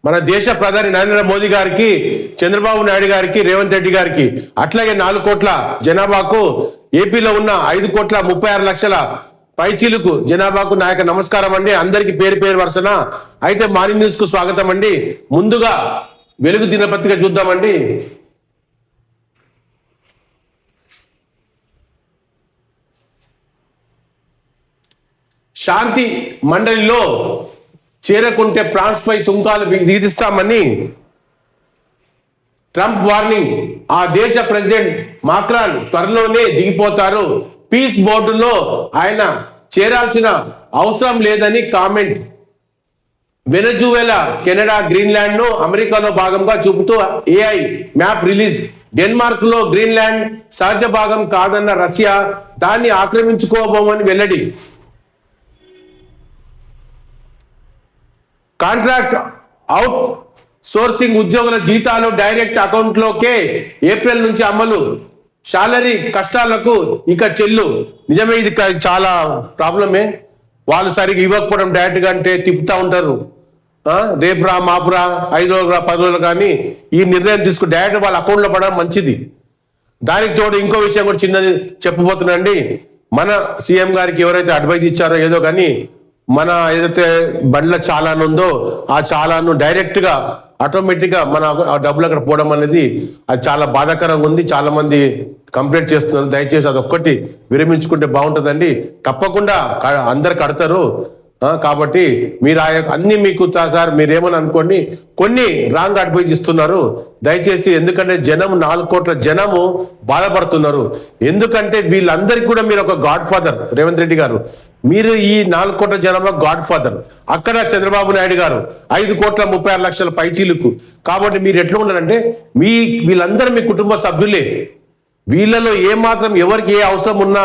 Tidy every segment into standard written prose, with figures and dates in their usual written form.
మన దేశ ప్రధాని నరేంద్ర మోదీ గారికి, చంద్రబాబు నాయుడు గారికి, రేవంత్ రెడ్డి గారికి, అట్లాగే 4 కోట్ల జనాభాకు, ఏపీలో ఉన్న 5,36,00,000 పైచీలకు జనాభాకు నా యొక్క నమస్కారం అండి. అందరికి పేరు పేరు వరుసన. అయితే మార్నింగ్ న్యూస్ కు స్వాగతం అండి. ముందుగా వెలుగు దినపత్రిక చూద్దామండి. శాంతి మండలిలో చేరకుంటే ఫ్రాన్స్ పై సుంకాలు విధిస్తామని ట్రంప్ వార్నింగ్. ఆ దేశ ప్రెసిడెంట్ మాక్రాన్ త్వరలోనే దిగిపోతారు. పీస్ బోర్డులో ఆయన చేరాల్సిన అవసరం లేదని కామెంట్. వెనజువేలా, కెనడా, గ్రీన్లాండ్ ను అమెరికాలో భాగంగా చూపుతూ ఏఐ మ్యాప్ రిలీజ్. డెన్మార్క్ లో గ్రీన్లాండ్ సహజ భాగం కాదన్న రష్యా దాన్ని ఆక్రమించుకోబోమని వెల్లడి. కాంట్రాక్ట్ అవుట్ సోర్సింగ్ ఉద్యోగుల జీతాలు డైరెక్ట్ అకౌంట్లోకే ఏప్రిల్ నుంచి అమలు. శాలరీ కష్టాలకు ఇక చెల్లు. నిజమే, ఇది చాలా ప్రాబ్లమే. వాళ్ళు సరిగ్గా ఇవ్వకపోవడం డైరెక్ట్గా అంటే తిప్పుతూ ఉంటారు. రేపురా, మాపురా, 5 రోజులు, 10 రోజులు, కానీ ఈ నిర్ణయం తీసుకుని డైరెక్ట్ వాళ్ళ అకౌంట్లో పడడం మంచిది. దానికి తోడు ఇంకో విషయం కూడా చిన్నది చెప్పబోతున్నాండి. మన సీఎం గారికి ఎవరైతే అడ్వైజ్ ఇచ్చారో ఏదో, కానీ మన ఏదైతే బండ్ల చాలాన్ ఉందో ఆ చాలాను డైరెక్ట్గా ఆటోమేటిక్గా మన ఆ డబ్బులు అక్కడ పోవడం అనేది అది చాలా బాధాకరంగా ఉంది. చాలా మంది కంప్లైంట్ చేస్తున్నారు. దయచేసి అదొక్కటి విరమించుకుంటే బాగుంటుందండి. తప్పకుండా అందరు కడతారు. కాబట్టి మీరు అన్ని మీకు సార్ మీరేమని అనుకోండి, కొన్ని రాంగ్ అడ్వైజ్ ఇస్తున్నారు దయచేసి. ఎందుకంటే 4 కోట్ల జనము బాధపడుతున్నారు. ఎందుకంటే వీళ్ళందరికీ కూడా మీరు ఒక గాడ్ ఫాదర్. రేవంత్ రెడ్డి గారు, మీరు ఈ 4 కోట్ల జనాభా గాడ్ ఫాదర్. అక్కడ చంద్రబాబు నాయుడు గారు 5,36,00,000 పైచీలకు. కాబట్టి మీరు ఎట్లా ఉన్నారంటే వీళ్ళందరూ మీ కుటుంబ సభ్యులే. వీళ్ళలో ఏమాత్రం ఎవరికి ఏ అవసరం ఉన్నా,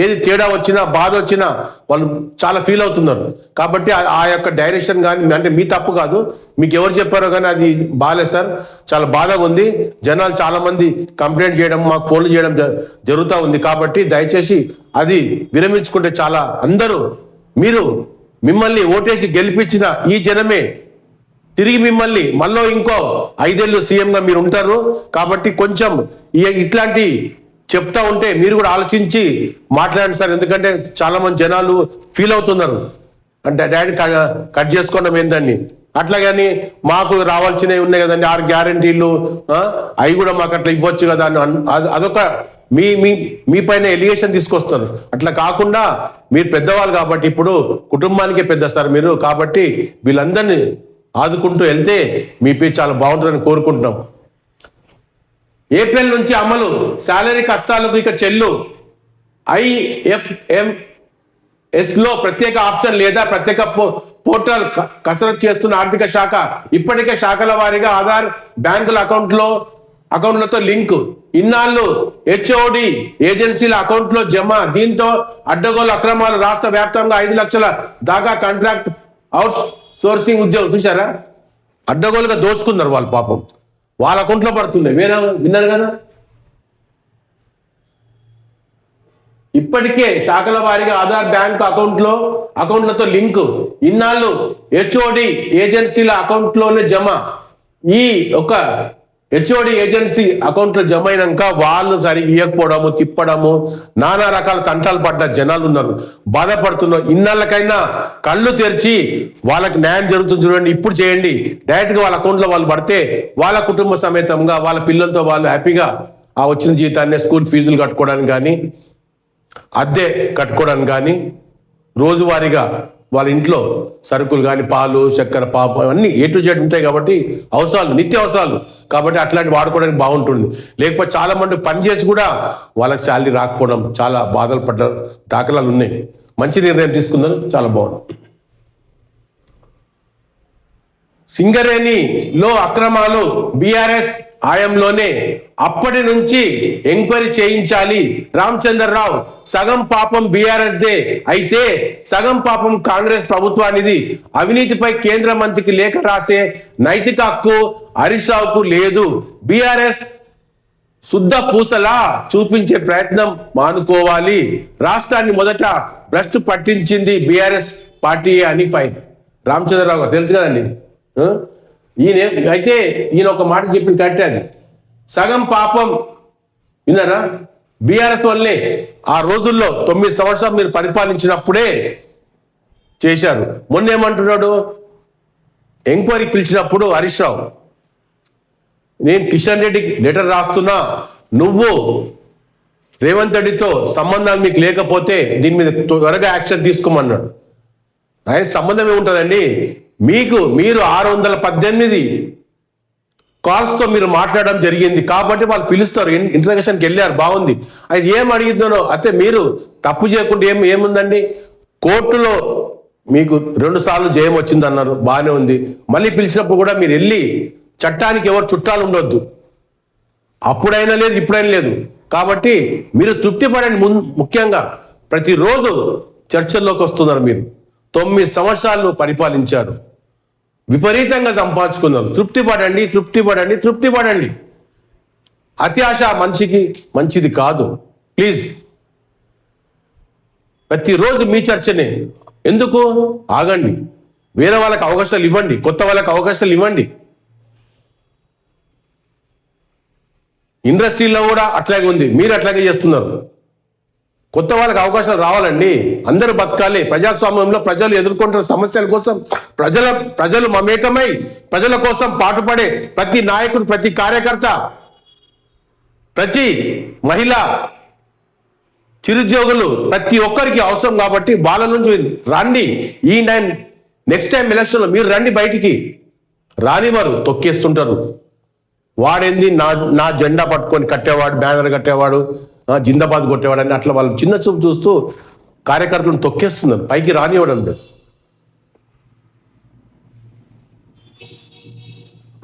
ఏది తేడా వచ్చినా, బాధ వచ్చినా వాళ్ళు చాలా ఫీల్ అవుతున్నారు. కాబట్టి ఆ యొక్క డైరెక్షన్ కానీ, అంటే మీ తప్పు కాదు, మీకు ఎవరు చెప్పారో కానీ అది బాగాలేదు సార్. చాలా బాధగా ఉంది. జనాలు చాలా మంది కంప్లైంట్ చేయడం, మాకు ఫోన్లు చేయడం జరుగుతూ ఉంది. కాబట్టి దయచేసి అది విరమించుకుంటే చాలా. అందరూ మిమ్మల్ని ఓటేసి గెలిపించిన ఈ జనమే తిరిగి మిమ్మల్ని మళ్ళీ ఇంకో 5 ఏళ్ళు సీఎంగా మీరు ఉంటారు. కాబట్టి కొంచెం ఇట్లాంటి చెప్తా ఉంటే మీరు కూడా ఆలోచించి మాట్లాడండి సార్. ఎందుకంటే చాలా మంది జనాలు ఫీల్ అవుతున్నారు. అంటే డాడీ కట్ చేసుకోవడం ఏందండి, అట్లా కానీ మాకు రావాల్సినవి ఉన్నాయి కదండి 6 గ్యారంటీలు, అవి కూడా మాకు అట్లా ఇవ్వచ్చు కదా అని అదొక మీ పైన ఎలిగేషన్ తీసుకొస్తారు. అట్లా కాకుండా మీరు పెద్దవాళ్ళు కాబట్టి, ఇప్పుడు కుటుంబానికే పెద్ద సార్ మీరు. కాబట్టి వీళ్ళందరినీ ఆదుకుంటూ వెళ్తే మీ పేరు చాలా బాగుంటుందని కోరుకుంటున్నాం. ఏప్రిల్ నుంచి అమలు. శాలరీ కష్టాలకు ఇక చెల్లు. IFMS లో ప్రత్యేక ఆప్షన్ లేదా ప్రత్యేక పోర్టల్ కసరత్తు చేస్తున్న ఆర్థిక శాఖ. ఇప్పటికే శాఖల వారీగా ఆధార్ బ్యాంకుల అకౌంట్లతో లింక్. ఇన్నాళ్ళు HOD ఏజెన్సీల అకౌంట్లో జమ. దీంతో అడ్డగోలు అక్రమాలు. రాష్ట్ర వ్యాప్తంగా 5 లక్షల దాకా కాంట్రాక్ట్ అవుట్ సోర్సింగ్ ఉద్యోగం. చూసారా, అడ్డగోలుగా దోచుకున్నారు వాళ్ళు. పాపం వాళ్ళ అకౌంట్లో పడుతున్నాయి. విన్నారు కదా. ఇప్పటికే శాఖల వారీగా ఆధార్ బ్యాంక్ అకౌంట్లతో లింకు. ఇన్నాళ్ళు HOD ఏజెన్సీల అకౌంట్లోనే జమ. ఈ ఒక HOD ఏజెన్సీ అకౌంట్లో జమ అయినాక వాళ్ళు సరిగ్గా ఇవ్వకపోవడము, తిప్పడము, నానా రకాల తంటాలు పడ్డ జనాలు ఉన్నారు, బాధపడుతున్నారు. ఇన్నాళ్ళకైనా కళ్ళు తెరిచి వాళ్ళకి న్యాయం జరుగుతుంది చూడండి. ఇప్పుడు చేయండి. డైరెక్ట్గా వాళ్ళ అకౌంట్లో వాళ్ళు పడితే వాళ్ళ కుటుంబ సమేతంగా వాళ్ళ పిల్లలతో వాళ్ళు హ్యాపీగా ఆ వచ్చిన జీతాన్ని స్కూల్ ఫీజులు కట్టుకోవడానికి కానీ, అద్దె కట్టుకోవడానికి కానీ, రోజువారీగా వాళ్ళ ఇంట్లో సరుకులు కానీ, పాలు, చక్కెర, పాపం అన్నీ A to Z ఉంటాయి. కాబట్టి అవసరాలు, నిత్య అవసరాలు. కాబట్టి అట్లాంటి వాడుకోవడానికి బాగుంటుంది. లేకపోతే చాలా మంది పనిచేసి కూడా వాళ్ళకి శాలరీ రాకపోవడం, చాలా బాధలు పడ్డ దాఖలాలు ఉన్నాయి. మంచి నిర్ణయం తీసుకున్నారు, చాలా బాగుంది. సింగరేణిలో అక్రమాలు. బీఆర్ఎస్ హయాంలోనే అప్పటి నుంచి ఎంక్వైరీ చేయించాలి. రామచంద్రరావు. సగం పాపం బీఆర్ఎస్ దే అయితే సగం పాపం కాంగ్రెస్ ప్రభుత్వానిది. అవినీతిపై కేంద్ర మంత్రికి లేఖ రాసే నైతిక హక్కు హరీష్ రావుకు లేదు. బీఆర్ఎస్ శుద్ధ పూసలా చూపించే ప్రయత్నం మానుకోవాలి. రాష్ట్రాన్ని మొదట భ్రష్టు పట్టించింది బీఆర్ఎస్ పార్టీ అని ఫైర్. రామచంద్రరావు తెలుసు కదండి. అయితే ఈయన ఒక మాట చెప్పింది కరెక్టే, అది సగం పాపం విన్నారా, బీఆర్ఎస్ వల్లే ఆ రోజుల్లో 9 సంవత్సరాలు మీరు పరిపాలించినప్పుడే చేశారు. మొన్న ఏమంటున్నాడు, ఎంక్వైరీ పిలిచినప్పుడు హరీష్ రావు, నేను కిషన్ రెడ్డికి లెటర్ రాస్తున్నా, నువ్వు రేవంత్ రెడ్డితో సంబంధాలు మీకు లేకపోతే దీని మీద త్వరగా యాక్షన్ తీసుకోమన్నాడు. ఆయన సంబంధం ఏముంటుందండి, మీరు 618 కాల్స్తో మీరు మాట్లాడడం జరిగింది కాబట్టి వాళ్ళు పిలుస్తారు, ఇంటర్గేషన్కి వెళ్ళారు, బాగుంది. అది ఏం అడిగిందో అయితే మీరు తప్పు చేయకుండా ఏముందండి, కోర్టులో మీకు 2 సార్లు జయం వచ్చింది అన్నారు, బాగానే ఉంది. మళ్ళీ పిలిచినప్పుడు కూడా మీరు వెళ్ళి, చట్టానికి ఎవరు చుట్టాలు ఉండొద్దు, అప్పుడైనా లేదు ఇప్పుడైనా లేదు. కాబట్టి మీరు తృప్తి పడండి. ముఖ్యంగా ప్రతిరోజు చర్చల్లోకి వస్తున్నారు. మీరు 9 సంవత్సరాలు పరిపాలించారు, విపరీతంగా సంపాదించుకున్నారు. తృప్తి పడండి, తృప్తి పడండి, తృప్తి పడండి. అత్యాశ మనిషికి మంచిది కాదు. ప్లీజ్ ప్రతిరోజు మీ చర్చనే ఎందుకు, ఆగండి. వేరే వాళ్ళకి అవకాశాలు ఇవ్వండి, కొత్త వాళ్ళకి అవకాశాలు ఇవ్వండి. ఇండస్ట్రీలో కూడా అట్లాగే ఉంది, మీరు అట్లాగే చేస్తున్నారు. కొత్త వాళ్ళకి అవకాశాలు రావాలండి, అందరూ బతకాలి. ప్రజాస్వామ్యంలో ప్రజలు ఎదుర్కొంటున్న సమస్యల కోసం ప్రజలు మమేకమై ప్రజల కోసం పాటుపడే ప్రతి నాయకుడు, ప్రతి కార్యకర్త, ప్రతి మహిళ, చిరుద్యోగులు ప్రతి ఒక్కరికి అవసరం. కాబట్టి వాళ్ళ నుంచి రండి. నెక్స్ట్ టైం ఎలక్షన్లో మీరు రండి, బయటికి రానివారు, తొక్కేస్తుంటారు. వాడేంది నా జెండా పట్టుకొని కట్టేవాడు, బ్యానర్ కట్టేవాడు, జిందాబాద్ కొట్టేవాడు అని అట్లా వాళ్ళు చిన్న చూపు చూస్తూ కార్యకర్తలను తొక్కేస్తున్నారు, పైకి రానివ్వడం లేదు.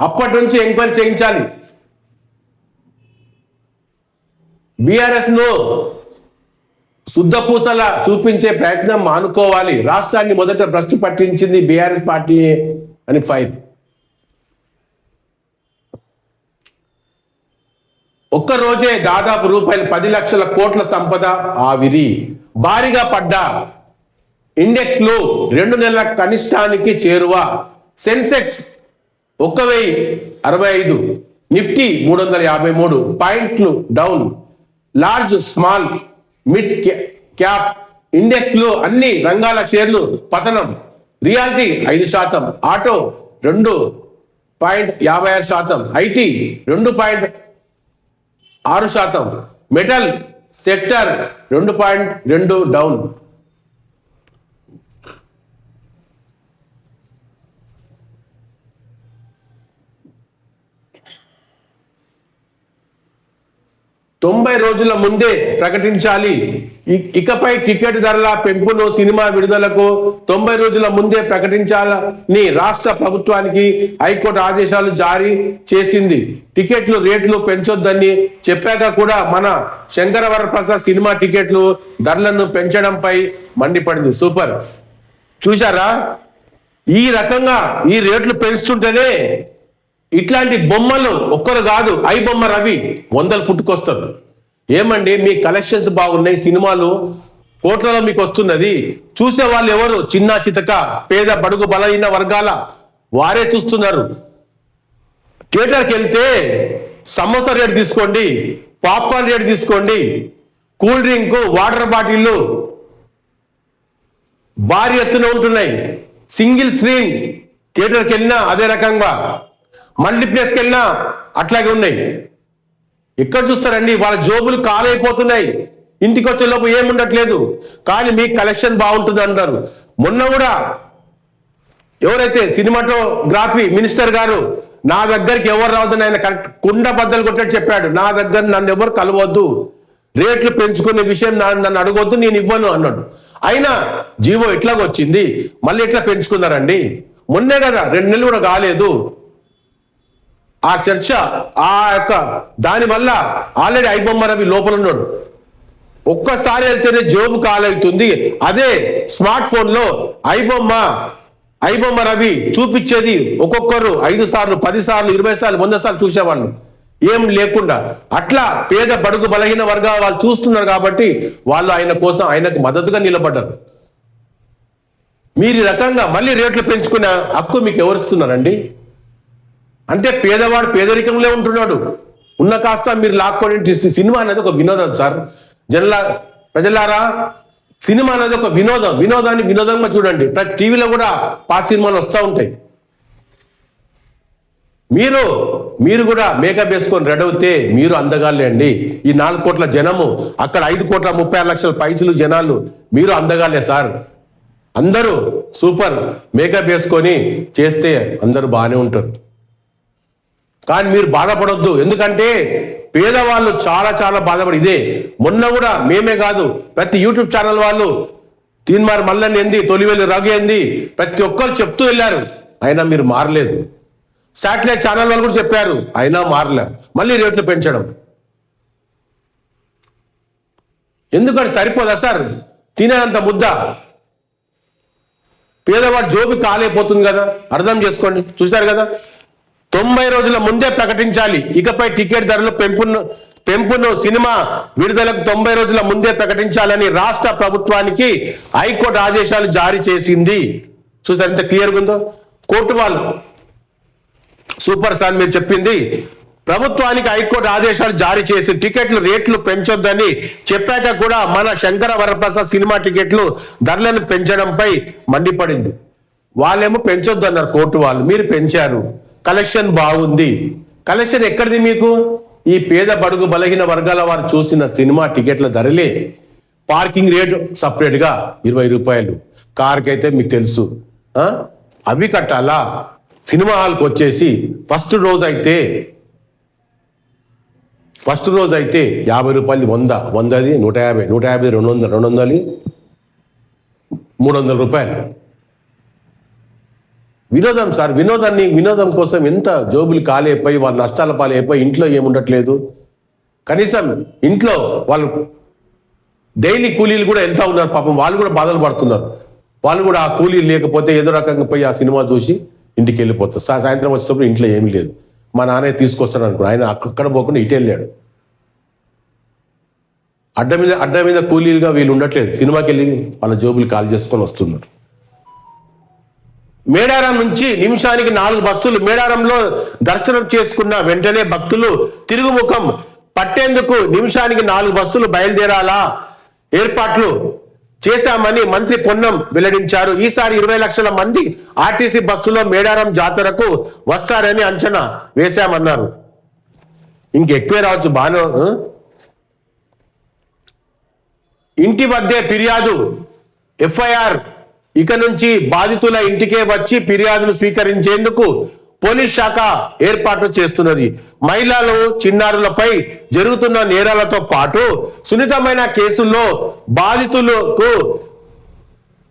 అప్పటి నుంచి ఎంక్వైరీ చేయించాలి. బీఆర్ఎస్ ను శుద్ధపూసలా చూపించే ప్రయత్నం మానుకోవాలి. రాష్ట్రాన్ని మొదట భ్రష్టు పట్టించింది బీఆర్ఎస్ పార్టీ అని ఫైర్. ఒక్కరోజే దాదాపు రూపాయలు 10 లక్షల కోట్ల సంపద ఆవిరి. భారీగా పడ్డ ఇండెక్స్ లో 2 నెలల కనిష్టానికి చేరువ. సెన్సెక్స్ 1065, నిఫ్టీ 353 పాయింట్లు down. Large, small, mid cap index లో అన్ని రంగాల షేర్లు పతనం. Reality 5%, auto 2.56%, IT 2.6%, metal sector 2.2 down. తొంభై రోజుల ముందే ప్రకటించాలి. ఇకపై టికెట్ ధరల పెంపును సినిమా విడుదలకు 90 రోజుల ముందే ప్రకటించాలని రాష్ట్ర ప్రభుత్వానికి హైకోర్టు ఆదేశాలు జారీ చేసింది. టికెట్లు రేట్లు పెంచొద్దని చెప్పాక కూడా మన శంకరవరప్రసాద్ సినిమా టికెట్లు ధరలను పెంచడంపై మండిపడింది. సూపర్, చూశారా? ఈ రకంగా ఈ రేట్లు పెంచుతుంటేనే ఇట్లాంటి బొమ్మలు ఒక్కరు కాదు, ఐ బొమ్మ రవి 100 పుట్టుకొస్తారు. ఏమండి, మీ కలెక్షన్స్ బాగున్నాయి, సినిమాలు కోట్లలో మీకు వస్తున్నది. చూసే వాళ్ళు ఎవరు? చిన్న చితక పేద బడుగు బలహీన వర్గాల వారే చూస్తున్నారు. థియేటర్కి వెళ్తే సమోసా రేటు తీసుకోండి, పాప్కార్న్ రేటు తీసుకోండి, కూల్ డ్రింక్, వాటర్ బాటిళ్ళు భారీ ఎత్తున ఉంటున్నాయి. సింగిల్ స్క్రీన్ థియేటర్కి వెళ్ళినా అదే రకంగా, మల్టీప్లెక్స్కి వెళ్ళినా అట్లాగే ఉన్నాయి. ఎక్కడ చూస్తారండి? వాళ్ళ జోబులు కాలైపోతున్నాయి, ఇంటికి వచ్చే లోపు ఏముండట్లేదు. కానీ మీకు కలెక్షన్ బాగుంటుంది అంటారు. మొన్న కూడా ఎవరైతే సినిమాటోగ్రఫీ మినిస్టర్ గారు, నా దగ్గరికి ఎవరు రావద్దని ఆయన కుండ బద్దలు కొట్టేట్టు చెప్పాడు. నా దగ్గర నన్ను ఎవరు కలవద్దు, రేట్లు పెంచుకునే విషయం నన్ను అడగొద్దు, నేను ఇవ్వను అన్నాడు. అయినా జీవో ఇట్లాగ వచ్చింది, మళ్ళీ ఎట్లా పెంచుకున్నారండి? మొన్నే కదా, 2 నెలలు కూడా కాలేదు ఆ చర్చ. దానివల్ల ఆల్రెడీ ఐబొమ్మ రవి లోపల ఉన్నాడు. ఒక్కసారి వెళ్తేనే జోబు కాలవుతుంది. అదే స్మార్ట్ ఫోన్ లో ఐబొమ్మ రవి చూపించేది ఒక్కొక్కరు 5 సార్లు, 10 సార్లు, 20 సార్లు, 100 సార్లు చూసేవాళ్ళు, ఏం లేకుండా. అట్లా పేద బడుగు బలహీన వర్గాల వాళ్ళు చూస్తున్నారు కాబట్టి వాళ్ళు ఆయన కోసం, ఆయనకు మద్దతుగా నిలబడ్డారు. మీరు ఈ రకంగా మళ్ళీ రేట్లు పెంచుకునే హక్కు మీకు ఎవరిస్తున్నారండి? అంటే పేదవాడు పేదరికంలో ఉంటున్నాడు. ఉన్న కాస్త మీరు లాక్కొని సినిమా అనేది ఒక వినోదం సార్. ప్రజలారా, సినిమా అనేది ఒక వినోదాన్ని వినోదంగా చూడండి. ప్రతి టీవీలో కూడా పాత సినిమాలు వస్తూ ఉంటాయి. మీరు కూడా మేకప్ వేసుకొని రెడీ అవుతే మీరు అందగాళ్ళే అండి. ఈ 4 కోట్ల జనము, అక్కడ 5,36,00,000 పైచులు జనాలు, మీరు అందగాళ్ళే సార్. అందరూ సూపర్ మేకప్ వేసుకొని చేస్తే అందరూ బాగానే ఉంటారు. కానీ మీరు బాధపడొద్దు, ఎందుకంటే పేదవాళ్ళు చాలా చాలా బాధపడి ఇదే. మొన్న కూడా మేమే కాదు, ప్రతి యూట్యూబ్ ఛానల్ వాళ్ళు తీన్మార్ మల్లన్ ఏంది, తొలివేలు రఘు ఏంది, ప్రతి ఒక్కరు చెప్తూ వెళ్ళారు, అయినా మీరు మారలేదు. శాటిలైట్ ఛానల్ వాళ్ళు కూడా చెప్పారు, అయినా మారలే. మళ్ళీ రేట్లు పెంచడం ఎందుకంటే సరిపోదా సార్? తినేంత ముద్ద పేదవాడు జోబి కాలేకపోతుంది కదా, అర్థం చేసుకోండి. చూశారు కదా, 90 రోజుల ముందే ప్రకటించాలి ఇకపై టికెట్ ధరలు పెంపును సినిమా విడుదలకు 90 రోజుల ముందే ప్రకటించాలని రాష్ట్ర ప్రభుత్వానికి హైకోర్టు ఆదేశాలు జారీ చేసింది. చూసారు ఎంత క్లియర్గా ఉందో. కోర్టు వాళ్ళు సూపర్ సార్ మీరు చెప్పింది. ప్రభుత్వానికి హైకోర్టు ఆదేశాలు జారీ చేసి టికెట్లు రేట్లు పెంచొద్దని చెప్పాక కూడా మన శంకర వరప్రసాద్ సినిమా టికెట్లు ధరలను పెంచడంపై మండిపడింది. వాళ్ళేమో పెంచొద్దు అన్నారు కోర్టు వాళ్ళు, మీరు పెంచారు. కలెక్షన్ బాగుంది. కలెక్షన్ ఎక్కడిది మీకు? ఈ పేద బడుగు బలహీన వర్గాల వారు చూసిన సినిమా టికెట్ల ధరలే. పార్కింగ్ రేటు సపరేట్గా 20 రూపాయలు, కార్కి అయితే మీకు తెలుసు అవి కట్టాలా. సినిమా హాల్కి వచ్చేసి ఫస్ట్ రోజు అయితే 50 రూపాయలు, 100, 150, 150, 150, 200, 200, 300 రూపాయలు. వినోదం సార్. వినోదం కోసం ఎంత జోబులు కాలేపోయి వాళ్ళ నష్టాల పాలైపోయి ఇంట్లో ఏముండట్లేదు. కనీసం ఇంట్లో వాళ్ళు డైలీ కూలీలు కూడా వెళ్తూ ఉన్నారు పాపం, వాళ్ళు కూడా బాధలు పడుతున్నారు. వాళ్ళు కూడా ఆ కూలీలు లేకపోతే ఏదో రకంగా పోయి ఆ సినిమా చూసి ఇంటికి వెళ్ళిపోతారు. సాయంత్రం వచ్చేటప్పుడు ఇంట్లో ఏమీ లేదు, మా నాన్న తీసుకొస్తాడు అనుకో, ఆయన అక్కడ పోకుండా ఇటు వెళ్ళాడు. అడ్డ మీద కూలీలుగా వీళ్ళు ఉండట్లేదు, సినిమాకి వెళ్ళి వాళ్ళ జోబులు కాల్ చేసుకొని వస్తున్నారు. మేడారం నుంచి నిమిషానికి 4 బస్సులు. మేడారంలో దర్శనం చేసుకున్న వెంటనే భక్తులు తిరుగుముఖం పట్టేందుకు నిమిషానికి 4 బస్సులు బయలుదేరాలా ఏర్పాట్లు చేశామని మంత్రి పొన్నం వెల్లడించారు. ఈసారి 20 లక్షల మంది ఆర్టీసీ బస్సులో మేడారం జాతరకు వస్తారని అంచనా వేశామన్నారు. ఇంకెక్కువే రావచ్చు బాను. ఇంటి వద్దే ఫిర్యాదు, ఎఫ్ఐఆర్. ఇక నుంచి బాధితుల ఇంటికే వచ్చి ఫిర్యాదులు స్వీకరించేందుకు పోలీస్ శాఖ ఏర్పాట్లు చేస్తున్నది. మహిళలు, చిన్నారులపై జరుగుతున్న నేరాలతో పాటు సున్నితమైన కేసుల్లో బాధితులకు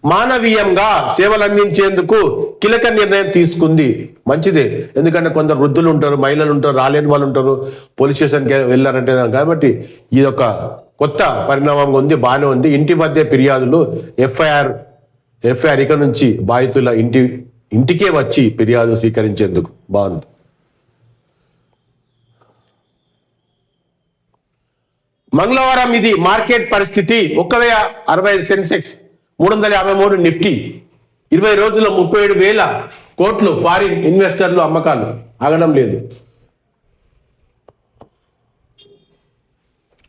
మానవీయంగా సేవలు అందించేందుకు కీలక నిర్ణయం తీసుకుంది. మంచిదే, ఎందుకంటే కొందరు వృద్ధులు ఉంటారు, మహిళలు ఉంటారు, రాలేని వాళ్ళు ఉంటారు, పోలీస్ స్టేషన్కి వెళ్ళారంటే. కాబట్టి ఇది ఒక కొత్త పరిణామంగా ఉంది, బాగానే ఉంది. ఇంటి మధ్య ఫిర్యాదులు, ఎఫ్ఐఆర్. ఇక నుంచి బాధితుల ఇంటికే వచ్చి ఫిర్యాదు స్వీకరించేందుకు బాగుంది. మంగళవారం ఇది మార్కెట్ పరిస్థితి. 1,065 సెన్సెక్స్, 353 నిఫ్టీ. 20 రోజుల్లో 37,000 కోట్లు ఫారిన్ ఇన్వెస్టర్లు అమ్మకాలు ఆగడం లేదు.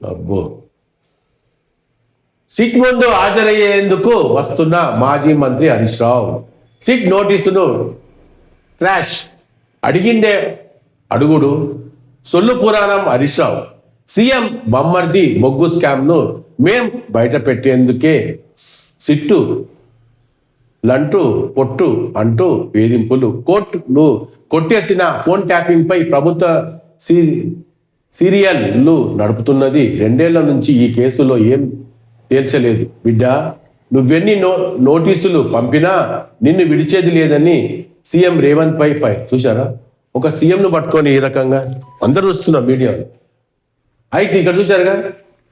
అబ్బో. సిట్ ముందు హాజరయ్యేందుకు వస్తున్న మాజీ మంత్రి హరీష్ రావు సిట్ నోటీసును ట్రాష్. అడిగిందే అడుగుడు, సొల్లు పురాణం హరీష్ రావు. సీఎం బొమ్మర్ది బొగ్గు స్కామ్ను మేం బయట పెట్టేందుకే సిట్టు లంటూ పొట్టు అంటూ వేధింపులు. కోర్టులు కొట్టేసిన ఫోన్ ట్యాపింగ్ పై ప్రభుత్వ సీరియల్లు నడుపుతున్నది. 2 ఏళ్ల నుంచి ఈ కేసులో ఏం తేల్చలేదు. బిడ్డ, నువ్వెన్ని నోటీసులు పంపినా నిన్ను విడిచేది లేదని సీఎం రేవంత్ పై ఫైర్. చూసారా, ఒక సీఎంను పట్టుకొని ఈ రకంగా అందరూ వస్తున్నారు మీడియాలో. అయితే ఇక్కడ చూశారుగా,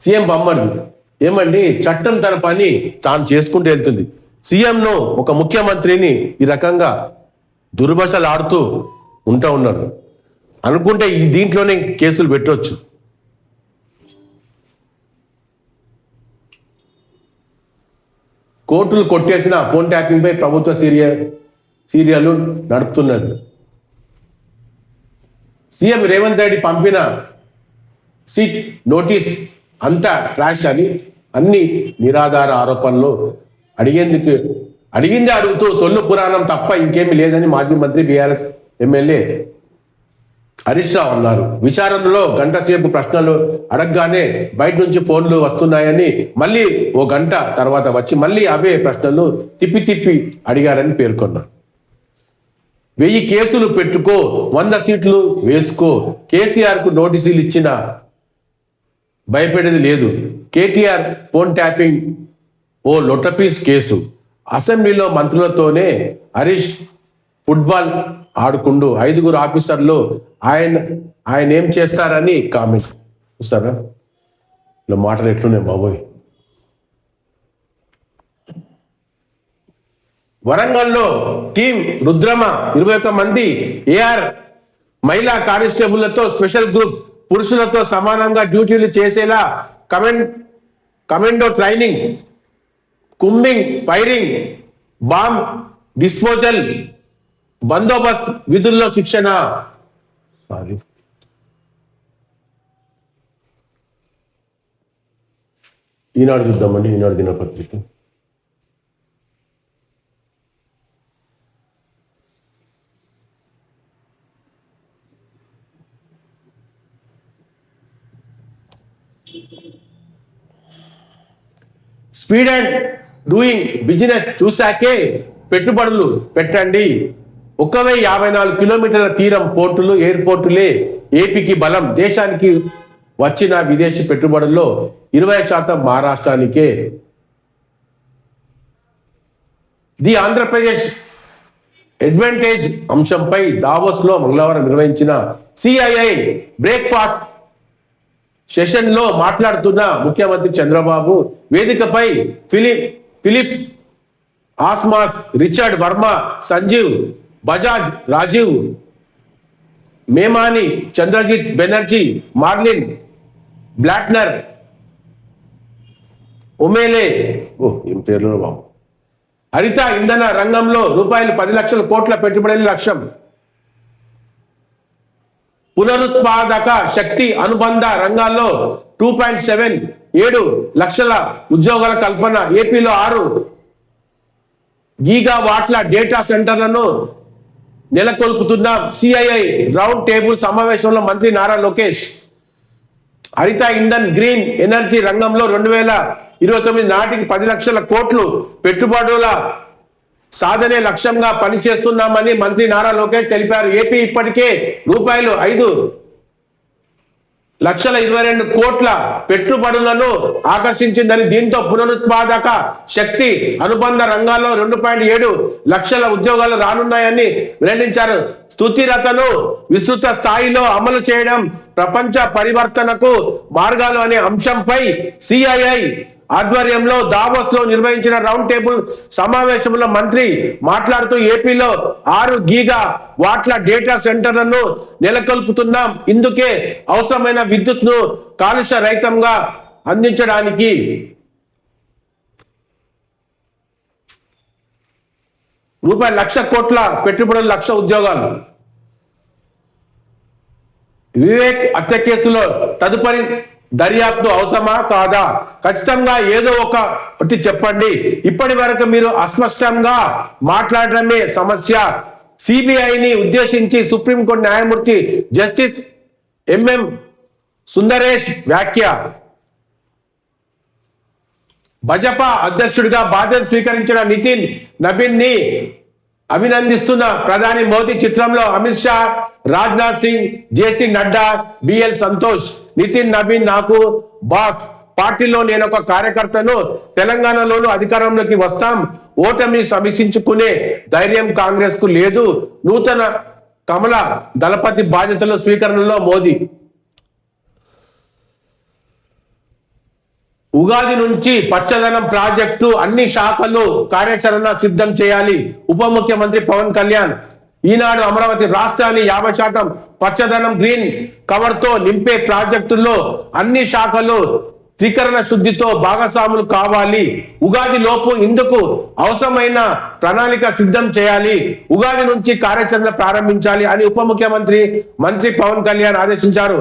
సీఎం బొమ్మర్ది ఏమండి, చట్టం తన పని తాను చేసుకుంటూ వెళ్తుంది. సీఎంను, ఒక ముఖ్యమంత్రిని ఈ రకంగా దుర్భాషలు ఆడుతూ ఉన్నారు. అనుకుంటే దీంట్లోనే కేసులు పెట్టవచ్చు. కోర్టులు కొట్టేసిన ఫోన్ ట్యాపింగ్ పై ప్రభుత్వ సీరియల్ నడుపుతున్నది. సీఎం రేవంత్ రెడ్డి పంపిన సిట్ నోటీస్ అంతా ట్రాష్ అని అన్ని నిరాధార ఆరోపణలు అడిగింది అడుగుతూ సొల్లు పురాణం తప్ప ఇంకేమీ లేదని మాజీ మంత్రి బీఆర్ఎస్ ఎమ్మెల్యే హరీష్ రావు అన్నారు. విచారణలో గంట సేపు ప్రశ్నలు అడగగానే బయట నుంచి ఫోన్లు వస్తున్నాయని మళ్ళీ ఓ గంట తర్వాత వచ్చి మళ్ళీ అవే ప్రశ్నలు తిప్పి అడిగారని పేర్కొన్నారు. 1000 కేసులు పెట్టుకో, 100 సీట్లు వేసుకో, కేసీఆర్ కు నోటీసులు ఇచ్చిన భయపడేది లేదు. కేటీఆర్ ఫోన్ ట్యాపింగ్ ఓ లొట్టపీస్ కేసు. అసెంబ్లీలో మంత్రులతోనే హరీష్ ఫుట్బాల్ ఆడుకుంటూ 5 ఆఫీసర్లు ఆయన ఏం చేస్తారని కామెంట్ చూస్తారా? ఇలా మాటలు ఎట్లున్నాయి బాబోయ్. వరంగల్లో టీం రుద్రమ 21 మంది ఏఆర్ మహిళా కానిస్టేబుళ్లతో స్పెషల్ గ్రూప్ పురుషులతో సమానంగా డ్యూటీలు చేసేలా commando training, combing, firing, bomb disposal, Bandobast విధుల్లో శిక్షణ. ఈనాడు చూద్దామండి. ఈనాడు దినపత్రిక స్పీడ్ అండ్ డూయింగ్ బిజినెస్ చూశాకే పెట్టుబడులు పెట్టండి. 1054 కిలోమీటర్ల తీరం పోర్టులు, ఎయిర్పోర్టులే ఏపీకి బలం. దేశానికి వచ్చిన విదేశీ పెట్టుబడుల్లో 20% మహారాష్ట్రానికే. ది ఆంధ్రప్రదేశ్ అడ్వాంటేజ్ అంశంపై దావోస్లో మంగళవారం నిర్వహించిన సిఐఐ బ్రేక్ఫాస్ట్ సెషన్లో మాట్లాడుతున్న ముఖ్యమంత్రి చంద్రబాబు వేదికపై ఫిలిప్ ఆస్మాస్, రిచర్డ్ వర్మ, సంజీవ్ బజాజ్, రాజీవ్ మేమాని, చంద్రజిత్ బెనర్జీ, మార్లిన్ బ్లాట్నర్, ఒమేలే ఏం పేర్లు బాబు, హరిత ఇంధన రంగంలో రూపాయలు 10 లక్షల కోట్ల పెట్టుబడుల లక్ష్యం. పునరుత్పాదక శక్తి అనుబంధ రంగాల్లో 2.77 లక్షల ఉద్యోగాల కల్పన. ఏపీలో 6 గీగావాట్ల డేటా సెంటర్లను నెలకొల్పుతున్నాం. సిఐఐ రౌండ్ టేబుల్ సమావేశంలో మంత్రి నారా లోకేష్ హరిత ఇంధన్, గ్రీన్ ఎనర్జీ రంగంలో 2029 నాటికి 10 లక్షల కోట్లు పెట్టుబడుల సాధనే లక్ష్యంగా పనిచేస్తున్నామని మంత్రి నారా లోకేష్ తెలిపారు. ఏపీ ఇప్పటికే రూపాయలు 5,22,00,000 కోట్ల పెట్టుబడులను ఆకర్షించిందని, దీంతో పునరుత్పాదక శక్తి అనుబంధ రంగాల్లో 2.7 లక్షల ఉద్యోగాలు రానున్నాయని వెల్లడించారు. స్థితిరతను విస్తృత స్థాయిలో అమలు చేయడం ప్రపంచ పరివర్తనకు మార్గాలు అనే అంశంపై సిఐఐ ఆధ్వర్యంలో దావోస్ లో నిర్వహించిన రౌండ్ టేబుల్ సమావేశంలో మంత్రి మాట్లాడుతూ ఏపీలో 6 గీగా వాట్ల డేటా సెంటర్లను నెలకొల్పుతున్నాం. ఇందుకే అవసరమైన విద్యుత్ను కాలుష్య రహితంగా అందించడానికి రూపాయలు 1,00,000 కోట్ల పెట్టుబడులు, 1,00,000 ఉద్యోగాలు. వివేక్ హత్య కేసులో తదుపరి దర్యాప్తు అవసరమా కాదా? ఖచ్చితంగా ఏదో ఒకటి చెప్పండి. ఇప్పటి వరకు మీరు అస్పష్టంగా మాట్లాడడమే సమస్య. సిబిఐని ఉద్దేశించి సుప్రీంకోర్టు న్యాయమూర్తి జస్టిస్ ఎంఎం సుందరేష్ వ్యాఖ్య. భాజపా అధ్యక్షుడిగా బాధ్యత స్వీకరించిన నితిన్ నబీన్ ని అభినందిస్తున్న ప్రధాని మోదీ చిత్రంలో అమిత్ షా, రాజ్నాథ్ సింగ్, జేసీ నడ్డా, బిఎల్ సంతోష్. నితిన్ నబీన్ నాకు బాస్, పార్టీలో నేను ఒక కార్యకర్తను. తెలంగాణలోనూ అధికారంలోకి వస్తాం. ఓటమి సమీక్షించుకునే ధైర్యం కాంగ్రెస్ కు లేదు. నూతన కమల దళపతి బాధ్యతల స్వీకరణలో మోదీ. ఉగాది నుంచి పచ్చదనం ప్రాజెక్టు అన్ని శాఖలు కార్యాచరణ సిద్ధం చేయాలి. ఉప ముఖ్యమంత్రి పవన్ కళ్యాణ్. ఈనాడు అమరావతి రాష్ట్రాన్ని 50% పచ్చదనం గ్రీన్ కవర్ తో నింపే ప్రాజెక్టుల్లో అన్ని శాఖలు త్రికరణ శుద్ధితో భాగస్వాములు కావాలి. ఉగాది లోపు ఇందుకు అవసరమైన ప్రణాళిక సిద్ధం చేయాలి. ఉగాది నుంచి కార్యాచరణ ప్రారంభించాలి అని ఉప ముఖ్యమంత్రి మంత్రి పవన్ కళ్యాణ్ ఆదేశించారు.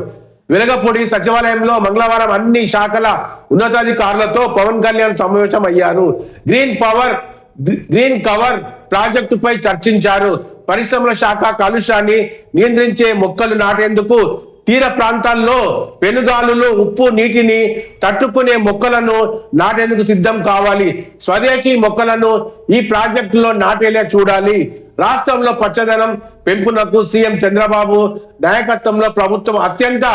వెలగపూడి సచివాలయంలో మంగళవారం అన్ని శాఖల ఉన్నతాధికారులతో పవన్ కళ్యాణ్ సమావేశం అయ్యారు. గ్రీన్ కవర్ ప్రాజెక్టుపై చర్చించారు. పరిశ్రమల శాఖ కాలుష్యాన్ని నియంత్రించే మొక్కలు నాటేందుకు తీర ప్రాంతాల్లో పెనుగాలులు ఉప్పు నీటిని తట్టుకునే మొక్కలను నాటేందుకు సిద్ధం కావాలి. స్వదేశీ మొక్కలను ఈ ప్రాజెక్టులో నాటేలా చూడాలి. రాష్ట్రంలో పచ్చదనం పెంపునకు సీఎం చంద్రబాబు నాయకత్వంలో ప్రభుత్వం అత్యంత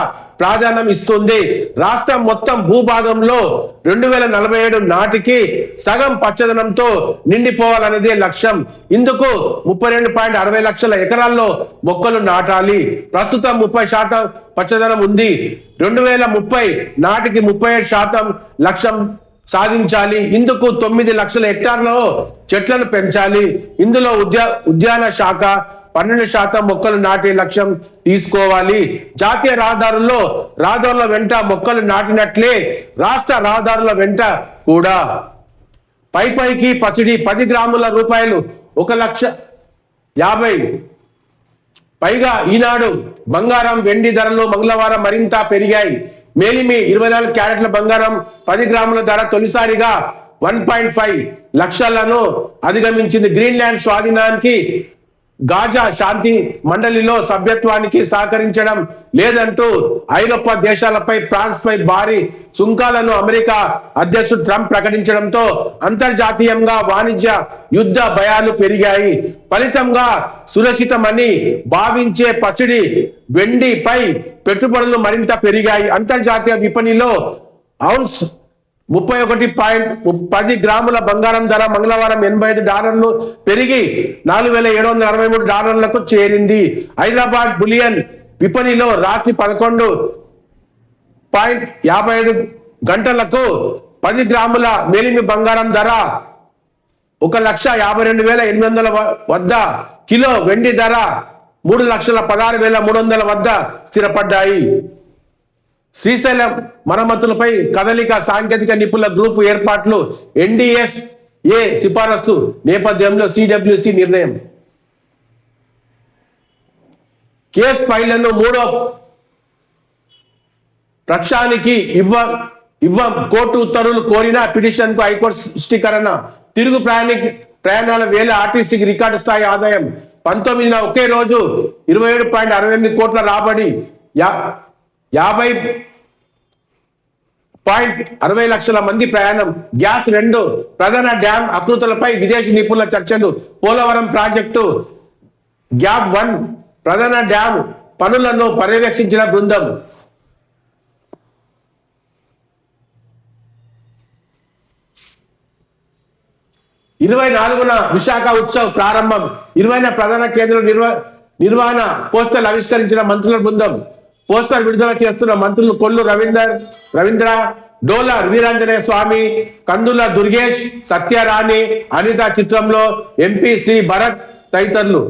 ప్రాధాన్యం ఇస్తుంది. రాష్ట్రం మొత్తం భూభాగంలో 2047 నాటికి సగం పచ్చదనంతో నిండిపోవాలనేదే లక్ష్యం. ఇందుకు 32.60 లక్షల ఎకరాల్లో మొక్కలు నాటాలి. ప్రస్తుతం 30% పచ్చదనం ఉంది. 2030 నాటికి 37% లక్ష్యం సాధించాలి. ఇందుకు 9 లక్షల హెక్టార్లలో చెట్లను పెంచాలి. ఇందులో ఉద్యాన శాఖ 12% మొక్కలు నాటే లక్ష్యం తీసుకోవాలి. జాతీయ రహదారుల వెంట మొక్కలు నాటినట్లే రాష్ట్ర రహదారుల వెంట కూడా పైకి పసిడి 10 గ్రాముల రూపాయలు 1,50,000 పైగా. ఈనాడు బంగారం వెండి ధరలు మంగళవారం మరింత పెరిగాయి. మేలిమి 24 క్యారెట్ల బంగారం 10 గ్రాముల ధర తొలిసారిగా 1.5 లక్షలను అధిగమించింది. గ్రీన్లాండ్ స్వాధీనానికి గాజా శాంతి మండలిలో సభ్యత్వానికి సహకరించడం లేదంటూ ఐరోపా దేశాలపై ఫ్రాన్స్ పై భారీ సుంకాలను అమెరికా అధ్యక్షుడు ట్రంప్ ప్రకటించడంతో అంతర్జాతీయంగా వాణిజ్య యుద్ధ భయాలు పెరిగాయి. ఫలితంగా సురక్షితమని భావించే పసిడి వెండిపై పెట్టుబడులు మరింత పెరిగాయి. అంతర్జాతీయ విపణిలో ఔన్స్ 31.10 గ్రాముల బంగారం ధర మంగళవారం $85 పెరిగి $4,763 చేరింది. హైదరాబాద్ బులియన్ విపణిలో రాత్రి 11.55 గంటలకు 10 గ్రాముల మేలిమి బంగారం ధర 1,52,800 వద్ద, కిలో వెండి ధర 3,16,300 వద్ద స్థిరపడ్డాయి. శ్రీశైలం మరమ్మతులపై కదలిక సాంకేతిక నిపుణుల గ్రూపు ఏర్పాట్లు NDSA సిఫారసు నేపథ్యంలో CWC నిర్ణయం. కేసు ఫైళ్లను 3వ పక్షానికి ఇవ్వం కోర్టు ఉత్తర్వులు కోరిన పిటిషన్ కు హైకోర్టు స్పష్టీకరణ. తిరుగు ప్రయాణాల వేల ఆర్టీసీకి రికార్డు స్థాయి ఆదాయం. 19న ఒకే రోజు 27.68 కోట్ల రాబడి. 50.60 లక్షల మంది ప్రయాణం. గ్యాస్ 2 ప్రధాన డ్యాం ఆకృతులపై విదేశీ నిపుణుల చర్చలు. పోలవరం ప్రాజెక్టు గ్యాప్ 1 ప్రధాన డ్యాం పనులను పర్యవేక్షించిన బృందం. ఇరవై 24న విశాఖ ఉత్సవ్ ప్రారంభం. 20న ప్రధాన కేంద్ర నిర్వహణ పోస్టర్లు ఆవిష్కరించిన మంత్రుల బృందం. పోస్టర్ విడుదల చేస్తున్న మంత్రులు కొల్లు రవీంద్ర, డోలా వీరాంజనేయ స్వామి, కందుల దుర్గేష్, సత్యరాణి, అనిత చిత్రంలో ఎంపీ శ్రీ భరత్ తదితరులు.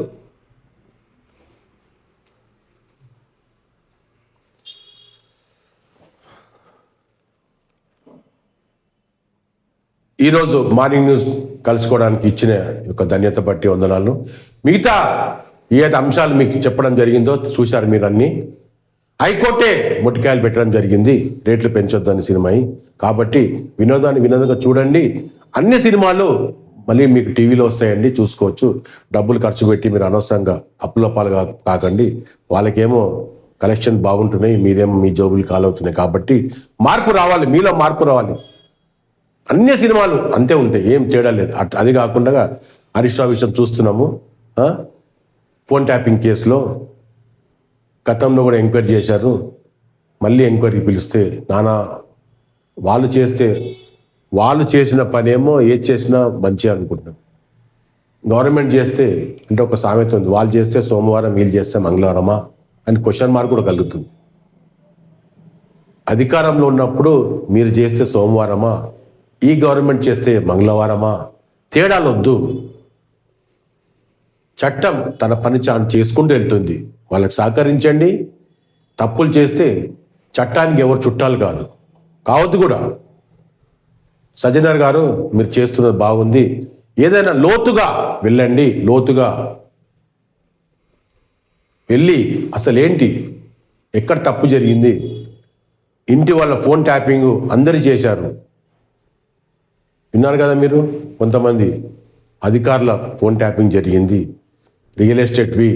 ఈరోజు మార్నింగ్ న్యూస్ కలుసుకోవడానికి ఇచ్చిన యొక్క ధన్యత బట్టి వందనాలను. మిగతా ఏదైతే అంశాలు మీకు చెప్పడం జరిగిందో చూశారు మీరు అన్ని. హైకోర్టే మొట్టికాయలు పెట్టడం జరిగింది రేట్లు పెంచొద్దని సినిమా. కాబట్టి వినోదంగా చూడండి. అన్ని సినిమాలు మళ్ళీ మీకు టీవీలో వస్తాయండి, చూసుకోవచ్చు. డబ్బులు ఖర్చు పెట్టి మీరు అనవసరంగా అప్పుల పాలుగా కాకండి. వాళ్ళకేమో కలెక్షన్ బాగుంటున్నాయి, మీరేమో మీ జోబులు కాలవుతున్నాయి. కాబట్టి మార్పు రావాలి, మీలో మార్పు రావాలి. అన్ని సినిమాలు అంతే ఉంటాయి, ఏం తేడా లేదు. అది కాకుండా హరీష్ రావు విషయం చూస్తున్నాము. ఫోన్ ట్యాపింగ్ కేసులో గతంలో కూడా ఎంక్వైరీ చేశారు. మళ్ళీ ఎంక్వైరీ పిలిస్తే వాళ్ళు చేసిన పనేమో ఏది చేసినా మంచి అనుకుంటున్నాం. గవర్నమెంట్ చేస్తే అంటే ఒక సామెత ఉంది, వాళ్ళు చేస్తే సోమవారం, వీళ్ళు చేస్తే మంగళవారమా అని క్వశ్చన్ మార్క్ కూడా కలుగుతుంది. అధికారంలో ఉన్నప్పుడు మీరు చేస్తే సోమవారమా, ఈ గవర్నమెంట్ చేస్తే మంగళవారమా, తేడాలు వద్దు. చట్టం తన పని చేసుకుంటూ వెళ్తుంది, వాళ్ళకి సహకరించండి. తప్పులు చేస్తే చట్టానికి ఎవరు చుట్టాలు కాదు. కావద్దు కూడా. సజ్జనర్ గారు మీరు చేస్తున్నది బాగుంది, ఏదైనా లోతుగా వెళ్ళండి, లోతుగా వెళ్ళి అసలేంటి, ఎక్కడ తప్పు జరిగింది. ఇంటి వాళ్ళ ఫోన్ ట్యాపింగ్ అందరూ చేశారు, విన్నారు కదా మీరు. కొంతమంది అధికారుల ఫోన్ ట్యాపింగ్ జరిగింది, రియల్ ఎస్టేట్వి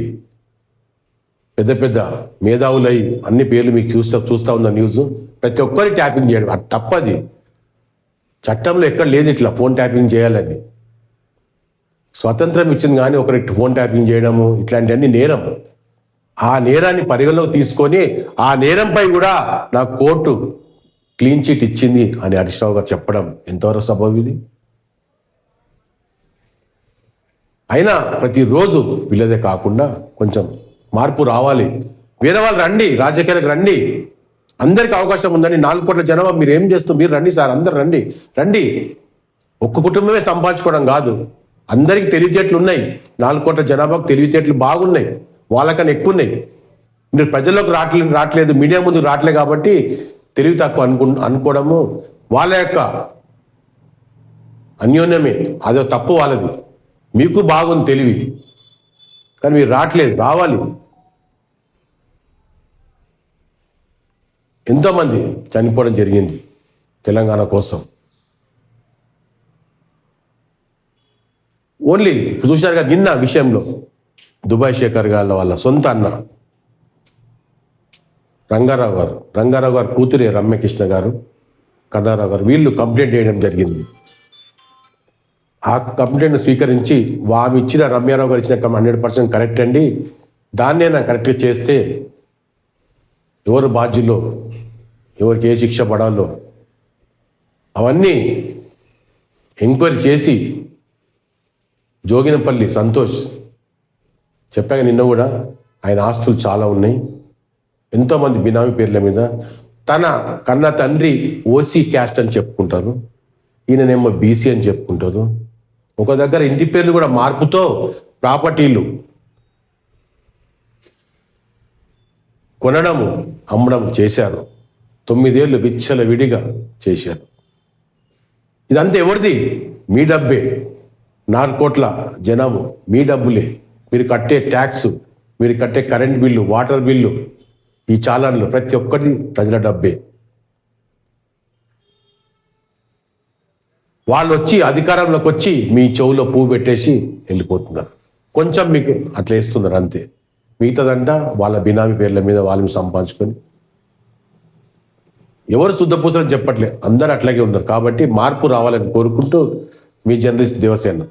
పెద్ద పెద్ద మేధావులై అన్ని పేర్లు మీకు చూస్తూ ఉన్న న్యూస్. ప్రతి ఒక్కరి ట్యాపింగ్ చేయడం అది తప్పది. చట్టంలో ఎక్కడ లేదు ఇట్లా ఫోన్ ట్యాపింగ్ చేయాలని. స్వతంత్రం ఇచ్చింది కానీ ఒకరికి ఫోన్ ట్యాపింగ్ చేయడము ఇట్లాంటివన్నీ నేరం. ఆ నేరాన్ని పరిగణలోకి తీసుకొని ఆ నేరంపై కూడా నాకు కోర్టు క్లీన్ చిట్ ఇచ్చింది అని హరీష్ రావు గారు చెప్పడం ఎంతవరకు సబబు ఇది? అయినా ప్రతిరోజు వీళ్ళదే కాకుండా కొంచెం మార్పు రావాలి. వేరే వాళ్ళు రండి, రాజకీయాలకు రండి, అందరికీ అవకాశం ఉందండి. 4 కోట్ల జనాభా మీరు ఏం చేస్తూ మీరు రండి సార్, అందరు రండి రండి. ఒక్క కుటుంబమే సంపాదించుకోవడం కాదు, అందరికీ తెలివితేటలు ఉన్నాయి. 4 కోట్ల జనాభాకు తెలివితేటలు బాగున్నాయి, వాళ్ళకన్నా ఎక్కువ ఉన్నాయి. మీరు ప్రజల్లోకి రావట్లేదు, మీడియా ముందుకు రావట్లేదు కాబట్టి తెలివి తక్కువ అనుకోవడము వాళ్ళ యొక్క అన్యోన్యమే. అదో తప్పు వాళ్ళది. మీకు బాగుంది తెలివి, కానీ మీరు రావట్లేదు, రావాలి. ఎంతోమంది చనిపోవడం జరిగింది తెలంగాణ కోసం. ఓన్లీ చూశారు కదా నిన్న విషయంలో దుబాయ్ శేఖర్ గారి వాళ్ళ సొంత అన్న రంగారావు గారు కూతురే రమ్యకృష్ణ గారు, కన్నారావు గారు, వీళ్ళు కంప్లైంట్ చేయడం జరిగింది. ఆ కంప్లైంట్ స్వీకరించి ఆమె ఇచ్చిన రమ్యారావు గారు ఇచ్చిన 100% కరెక్ట్ అండి, దాన్నే నాకు కరెక్ట్గా చేస్తే ఎవరు బాధ్యులో, ఎవరికి ఏ శిక్ష పడాలో అవన్నీ ఎంక్వైరీ చేసి జోగినపల్లి సంతోష్ చెప్పాక నిన్న కూడా ఆయన ఆస్తులు చాలా ఉన్నాయి, ఎంతోమంది బినామీ పేర్ల మీద. తన కన్న తండ్రి ఓసీ క్యాస్ట్ అని చెప్పుకుంటారు, ఈయననేమో బీసీ అని చెప్పుకుంటారు. ఒక దగ్గర ఇంటి పేర్లు కూడా మార్పుతో ప్రాపర్టీలు కొనడము అమ్మడం చేశారు. 9 ఏళ్ళు విచ్చల విడిగా చేశారు. ఇదంతా ఎవరిది? మీ డబ్బే. 4 కోట్ల జనము మీ డబ్బులే. మీరు కట్టే ట్యాక్స్, మీరు కట్టే కరెంట్ బిల్లు, వాటర్ బిల్లు, ఈ చాలన్లు ప్రతి ఒక్కటి ప్రజల డబ్బే. వాళ్ళు వచ్చి అధికారంలోకి వచ్చి మీ చెవులో పువ్వు పెట్టేసి వెళ్ళిపోతున్నారు. కొంచెం మీకు అట్లా వేస్తున్నారు అంతే. మిగతాదంట వాళ్ళ బినామీ పేర్ల మీద వాళ్ళని సంపాదించుకొని ఎవరు శుద్ధపూసలని చెప్పట్లే, అందరూ అట్లాగే ఉన్నారు. కాబట్టి మార్పు రావాలని కోరుకుంటూ మీ జర్నలిస్ట్ దేవసేన.